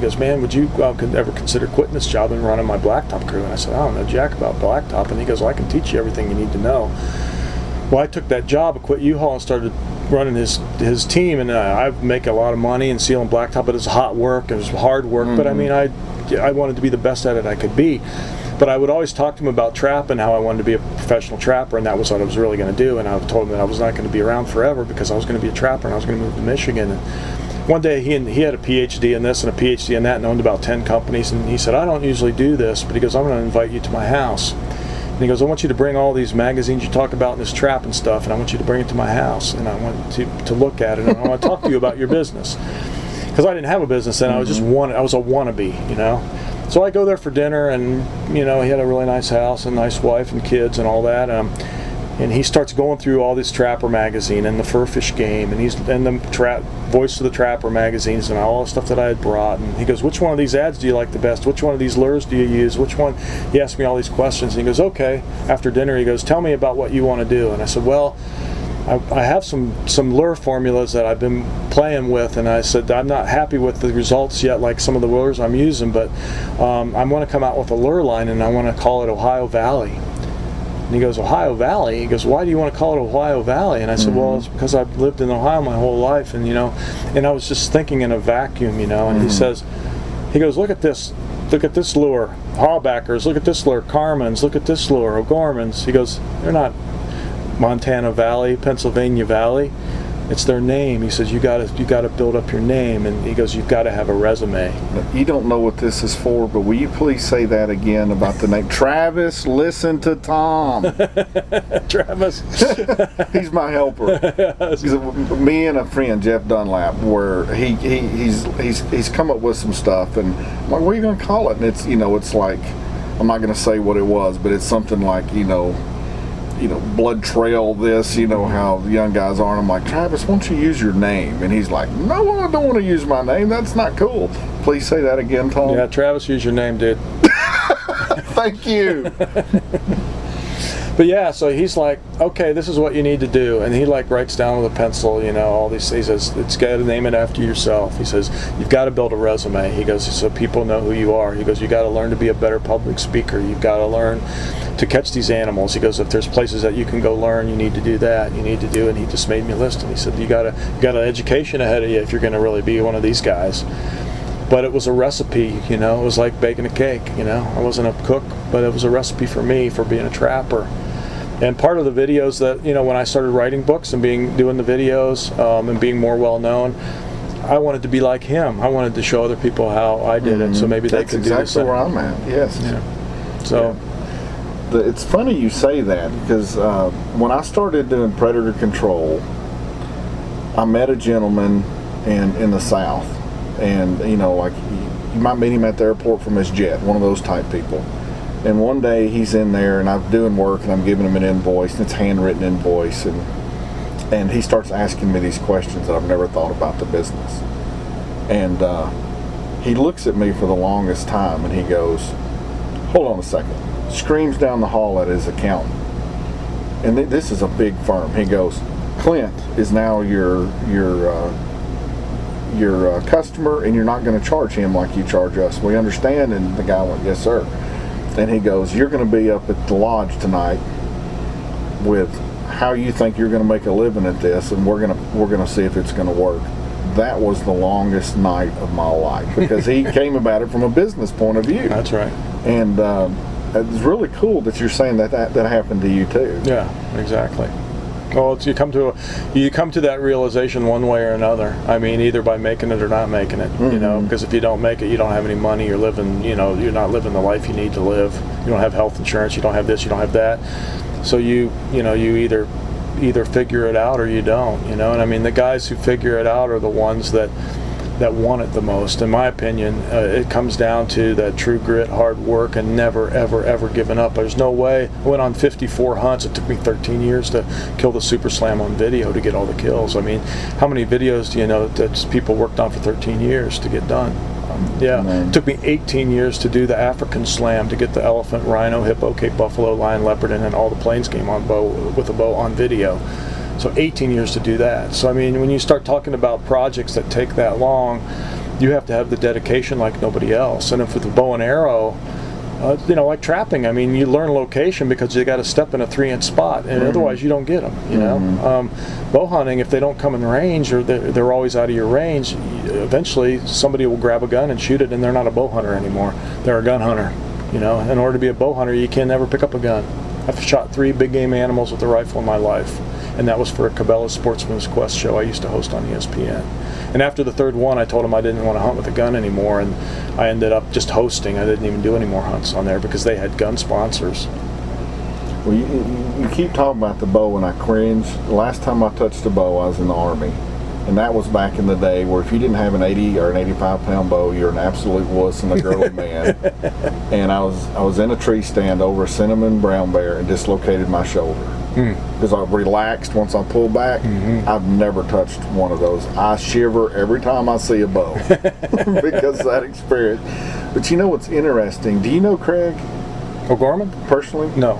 goes, man, would you ever consider quitting this job and running my blacktop crew? And I said, I don't know jack about blacktop. And he goes, well, I can teach you everything you need to know. Well, I took that job, I quit U-Haul and started running his team, and I make a lot of money and sealing blacktop, but it was hot work, it was hard work, but I mean I wanted to be the best at it I could be. But I would always talk to him about trapping, how I wanted to be a professional trapper, and that was what I was really going to do. And I told him that I was not going to be around forever because I was going to be a trapper and I was going to move to Michigan. And one day he had a PhD in this and a PhD in that and owned about 10 companies, and he said, I don't usually do this, but he goes, I'm going to invite you to my house. And he goes, I want you to bring all these magazines you talk about in this trap and stuff, and I want you to bring it to my house, and I want to look at it, and I want to talk to you about your business. Because I didn't have a business then, I was a wannabe, So I go there for dinner, and he had a really nice house and nice wife and kids and all that. And he starts going through all this Trapper magazine and the Fur Fish Game, and the Voice of the Trapper magazines and all the stuff that I had brought. And he goes, which one of these ads do you like the best? Which one of these lures do you use? Which one? He asked me all these questions, and he goes, okay. After dinner, he goes, tell me about what you want to do. And I said, well, I have some lure formulas that I've been playing with, and I said I'm not happy with the results yet, like some of the lures I'm using, but I want to come out with a lure line, and I want to call it Ohio Valley. And he goes, Ohio Valley? He goes, why do you want to call it Ohio Valley? And I said, well, it's because I've lived in Ohio my whole life, and and I was just thinking in a vacuum, and he goes, look at this lure, Hawbackers, look at this lure, Carmen's, look at this lure, O'Gorman's. He goes, they're not Montana Valley, Pennsylvania Valley. It's their name. He says you got to build up your name, and he goes, you've got to have a resume. You don't know what this is for, but will you please say that again about the name? Travis, listen to Tom. Travis, he's my helper. Me and a friend, Jeff Dunlap, where he's come up with some stuff, and I'm like, what are you going to call it? And it's it's like, I'm not going to say what it was, but it's something like blood trail this, how the young guys are. And I'm like, Travis, why don't you use your name? And he's like, no, I don't want to use my name. That's not cool. Please say that again, Tom. Yeah, Travis, use your name, dude. Thank you. But yeah, so he's like, okay, this is what you need to do. And he writes down with a pencil, all these, he says, it's got to name it after yourself. He says, you've got to build a resume. He goes, so people know who you are. He goes, you got to learn to be a better public speaker. You've got to learn to catch these animals. He goes, if there's places that you can go learn, you need to do that. You need to do it. And he just made me a list. And he said, you got an education ahead of you if you're going to really be one of these guys. But it was a recipe, it was like baking a cake, I wasn't a cook, but it was a recipe for me for being a trapper. And part of the videos that, when I started writing books and doing the videos and being more well known, I wanted to be like him. I wanted to show other people how I did it, so maybe they could do the same. That's exactly where I'm at. Yes. Yeah. So, it's funny you say that, because when I started doing predator control, I met a gentleman in the South, and like you might meet him at the airport from his jet, one of those type people. And one day he's in there, and I'm doing work, and I'm giving him an invoice, and it's handwritten invoice, and he starts asking me these questions that I've never thought about the business. And he looks at me for the longest time, and he goes, hold on a second. Screams down the hall at his accountant. And this is a big firm. He goes, Clint is now your your customer, and you're not going to charge him like you charge us. We understand." And the guy went, "Yes, sir." And he goes, "You're going to be up at the lodge tonight with how you think you're going to make a living at this, and we're going to see if it's going to work." That was the longest night of my life because he came about it from a business point of view. That's right. And it's really cool that you're saying that happened to you too. Yeah, exactly. Well, you come to that realization one way or another. I mean, either by making it or not making it. You know, because if you don't make it, you don't have any money. You're living, you're not living the life you need to live. You don't have health insurance. You don't have this. You don't have that. So you either figure it out or you don't. And I mean, the guys who figure it out are the ones that want it the most. In my opinion, it comes down to that true grit, hard work, and never, ever, ever giving up. There's no way. I went on 54 hunts. It took me 13 years to kill the Super Slam on video to get all the kills. I mean, how many videos do you know that people worked on for 13 years to get done? It took me 18 years to do the African Slam, to get the elephant, rhino, hippo, Cape buffalo, lion, leopard, and then all the plains game with a bow on video. So 18 years to do that. So I mean, when you start talking about projects that take that long, you have to have the dedication like nobody else. And if with the bow and arrow, like trapping, I mean, you learn location because you got to step in a 3-inch spot, and otherwise you don't get them. Bow hunting, if they don't come in range or they're always out of your range, eventually somebody will grab a gun and shoot it, and they're not a bow hunter anymore. They're a gun hunter. In order to be a bow hunter, you can never pick up a gun. I've shot 3 big game animals with a rifle in my life, and that was for a Cabela's Sportsman's Quest show I used to host on ESPN. And after the third one, I told him I didn't want to hunt with a gun anymore, and I ended up just hosting. I didn't even do any more hunts on there because they had gun sponsors. Well, you keep talking about the bow, and I cringe. The last time I touched a bow, I was in the Army. And that was back in the day where if you didn't have an 80 or an 85-pound bow, you're an absolute wuss and a girly man. And I was in a tree stand over a cinnamon brown bear and dislocated my shoulder. Because I relaxed once I pulled back. I've never touched one of those. I shiver every time I see a bow because of that experience. But you know what's interesting? Do you know Craig O'Gorman? Personally? No.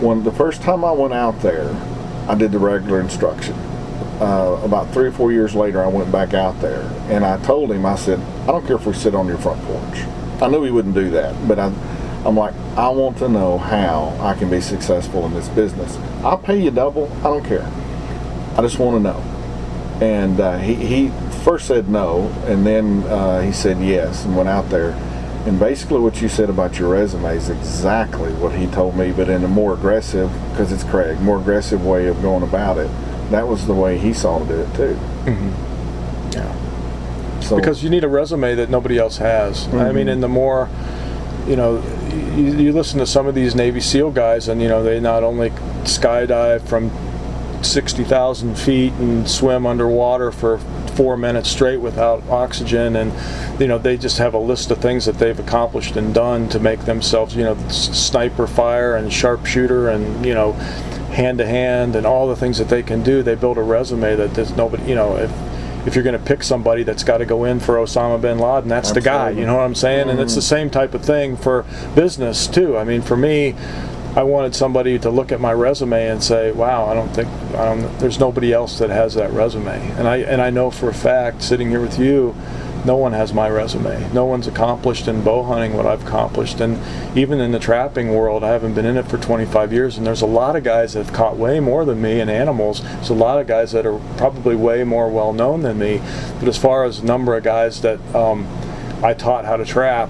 When the first time I went out there, I did the regular instruction. About 3 or 4 years later, I went back out there, and I told him, I said, "I don't care if we sit on your front porch." I knew he wouldn't do that, but I'm like, I want to know how I can be successful in this business. I'll pay you double. I don't care. I just want to know. And he first said no, and then he said yes, and went out there. And basically what you said about your resume is exactly what he told me, but in a more aggressive, because it's Craig, more aggressive way of going about it. That was the way he saw to do it too. Yeah. So, because you need a resume that nobody else has. I mean, and the more, you listen to some of these Navy SEAL guys, and they not only skydive from 60,000 feet and swim underwater for 4 minutes straight without oxygen, and they just have a list of things that they've accomplished and done to make themselves, sniper fire and sharpshooter and hand to hand and all the things that they can do. They build a resume that there's nobody, if you're going to pick somebody that's got to go in for Osama bin Laden, that's the guy, you know what I'm saying? And it's the same type of thing for business too. I mean, for me, I wanted somebody to look at my resume and say, wow, there's nobody else that has that resume. And I know for a fact, sitting here with you, no one has my resume. No one's accomplished in bow hunting what I've accomplished. And even in the trapping world, I haven't been in it for 25 years, and there's a lot of guys that have caught way more than me in animals. There's a lot of guys that are probably way more well-known than me. But as far as the number of guys that I taught how to trap,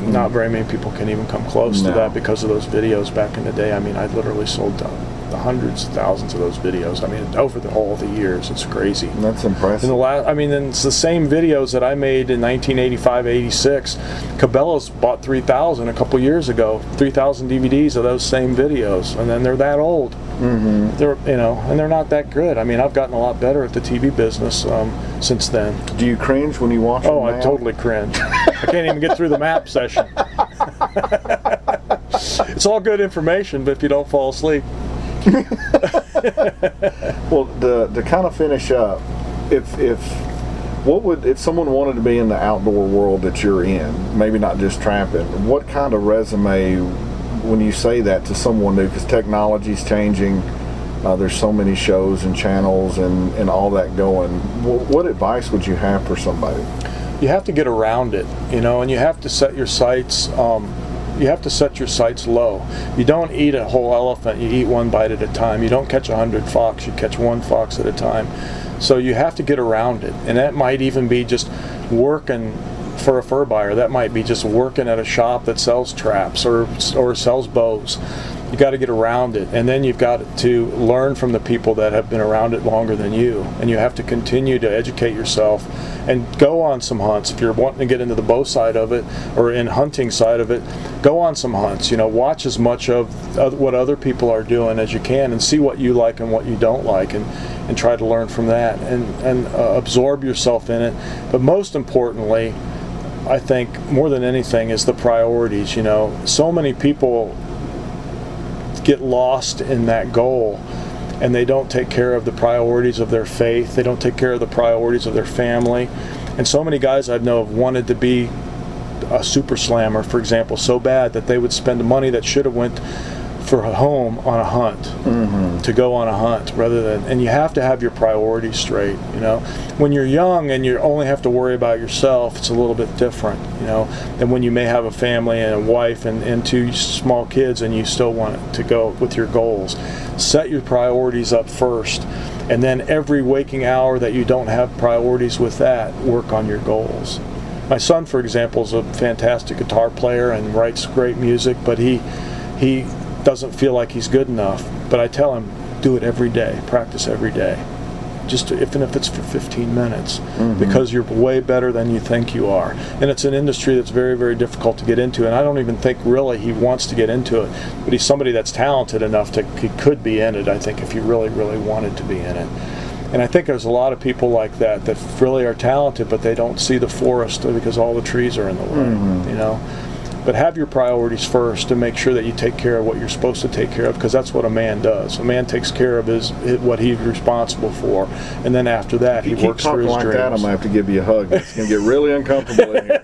not very many people can even come close to that because of those videos back in the day. I mean, I literally sold the hundreds of thousands of those videos. I mean, over all the years, it's crazy. That's impressive. And it's the same videos that I made in 1985, 86. Cabela's bought 3,000 a couple years ago, 3,000 DVDs of those same videos, and then they're that old. They're and they're not that good. I mean, I've gotten a lot better at the TV business since then. Do you cringe when you watch? Oh, I totally cringe. I can't even get through the map session. It's all good information, but if you don't fall asleep. Well, to kind of finish up, if someone wanted to be in the outdoor world that you're in, maybe not just trapping, what kind of resume, when you say that to someone new, because technology's changing, There's so many shows and channels and all that going. What advice would you have for somebody? You have to get around it, and you have to set your sights. You have to set your sights low. You don't eat a whole elephant. You eat one bite at a time. You don't catch 100 fox. You catch one fox at a time. So you have to get around it, and that might even be just working for a fur buyer. That might be just working at a shop that sells traps or sells bows. You got to get around it, and then you've got to learn from the people that have been around it longer than you, and you have to continue to educate yourself and go on some hunts. If you're wanting to get into the bow side of it or in hunting side of it, go on some hunts. Watch as much of what other people are doing as you can, and see what you like and what you don't like, and try to learn from that, and absorb yourself in it. But most importantly, I think more than anything is the priorities. So many people get lost in that goal, and they don't take care of the priorities of their faith. They don't take care of the priorities of their family. And so many guys I know have wanted to be a super slammer, for example, so bad that they would spend the money that should have went for a home on a hunt, to go on a hunt rather than. And you have to have your priorities straight. When you're young and you only have to worry about yourself, it's a little bit different, than when you may have a family and a wife and two small kids, and you still want to go with your goals. Set your priorities up first, and then every waking hour that you don't have priorities with that, work on your goals. My son, for example, is a fantastic guitar player and writes great music, but he doesn't feel like he's good enough. But I tell him, do it every day, practice every day, even if it's for 15 minutes, because you're way better than you think you are. And it's an industry that's very, very difficult to get into, and I don't even think really he wants to get into it, but he's somebody that's talented enough he could be in it, I think, if he really, really wanted to be in it. And I think there's a lot of people like that really are talented, but they don't see the forest because all the trees are in the way, But have your priorities first, and make sure that you take care of what you're supposed to take care of, because that's what a man does. A man takes care of what he's responsible for, and then after that, he works for his dreams. Like that, I'm going to have to give you a hug. It's going to get really uncomfortable in here.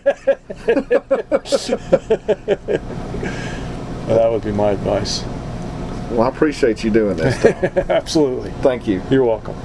Well, that would be my advice. Well, I appreciate you doing this, Tom. Absolutely. Thank you. You're welcome.